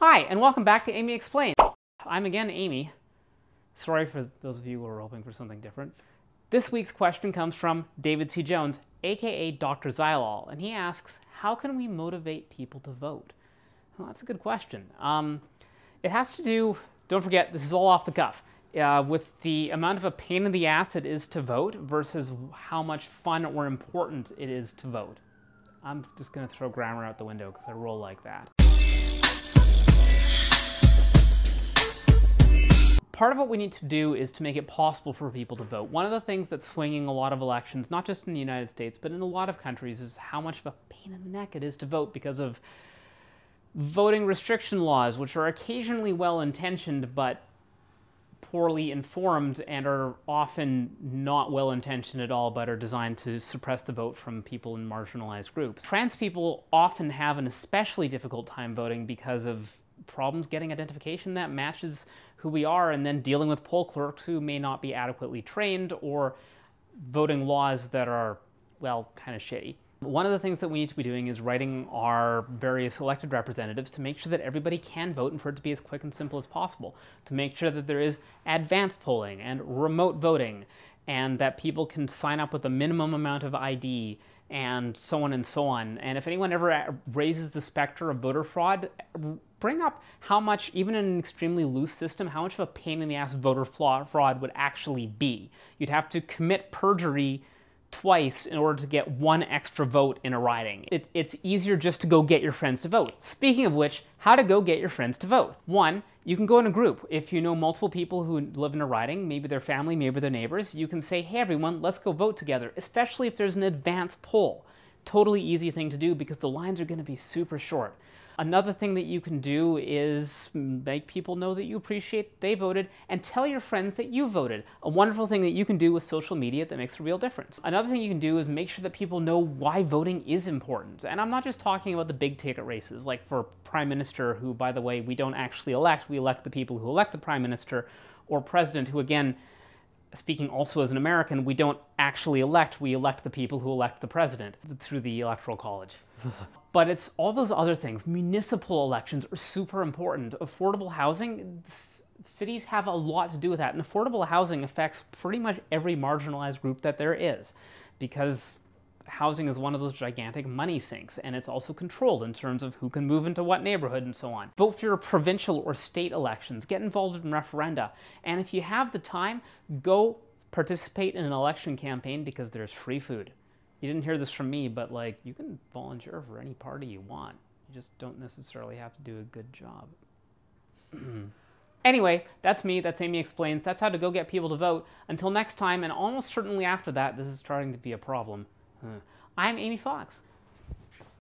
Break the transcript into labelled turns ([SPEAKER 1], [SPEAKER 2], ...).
[SPEAKER 1] Hi, and welcome back to Amy Explains. I'm again Amy. Sorry for those of you who are hoping for something different. This week's question comes from David C. Jones, aka Dr. Xylol, and he asks, how can we motivate people to vote? Well, that's a good question. It has to do, don't forget, this is all off the cuff, with the amount of a pain in the ass it is to vote versus how much fun or important it is to vote. I'm just going to throw grammar out the window because I roll like that. Part of what we need to do is to make it possible for people to vote. One of the things that's swinging a lot of elections, not just in the United States, but in a lot of countries, is how much of a pain in the neck it is to vote because of voting restriction laws, which are occasionally well-intentioned but poorly informed and are often not well-intentioned at all, but are designed to suppress the vote from people in marginalized groups. Trans people often have an especially difficult time voting because of problems getting identification that matches who we are, and then dealing with poll clerks who may not be adequately trained, or voting laws that are, well, kind of shitty. One of the things that we need to be doing is writing our various elected representatives to make sure that everybody can vote and for it to be as quick and simple as possible, to make sure that there is advanced polling and remote voting, and that people can sign up with a minimum amount of ID, and so on and so on. And if anyone ever raises the specter of voter fraud, bring up how much, even in an extremely loose system, how much of a pain in the ass voter fraud would actually be. You'd have to commit perjury twice in order to get one extra vote in a riding. It's easier just to go get your friends to vote. Speaking of which, how to go get your friends to vote. One, you can go in a group. If you know multiple people who live in a riding, maybe their family, maybe their neighbors, you can say, hey everyone, let's go vote together, especially if there's an advanced poll. Totally easy thing to do because the lines are going to be super short. Another thing that you can do is make people know that you appreciate they voted, and tell your friends that you voted. A wonderful thing that you can do with social media that makes a real difference. Another thing you can do is make sure that people know why voting is important. And I'm not just talking about the big ticket races, like for Prime Minister, who, by the way, we don't actually elect. We elect the people who elect the Prime Minister, or President, who, again, speaking also as an American, we don't actually elect. We elect the people who elect the president through the Electoral College. But it's all those other things. Municipal elections are super important. Affordable housing, cities have a lot to do with that. And affordable housing affects pretty much every marginalized group that there is, because housing is one of those gigantic money sinks, and it's also controlled in terms of who can move into what neighborhood and so on. Vote for your provincial or state elections. Get involved in referenda. And if you have the time, go participate in an election campaign because there's free food. You didn't hear this from me, but like, you can volunteer for any party you want. You just don't necessarily have to do a good job. Anyway, that's me. That's Amy Explains. That's how to go get people to vote. Until next time, and almost certainly after that, this is starting to be a problem. I'm Amy Fox.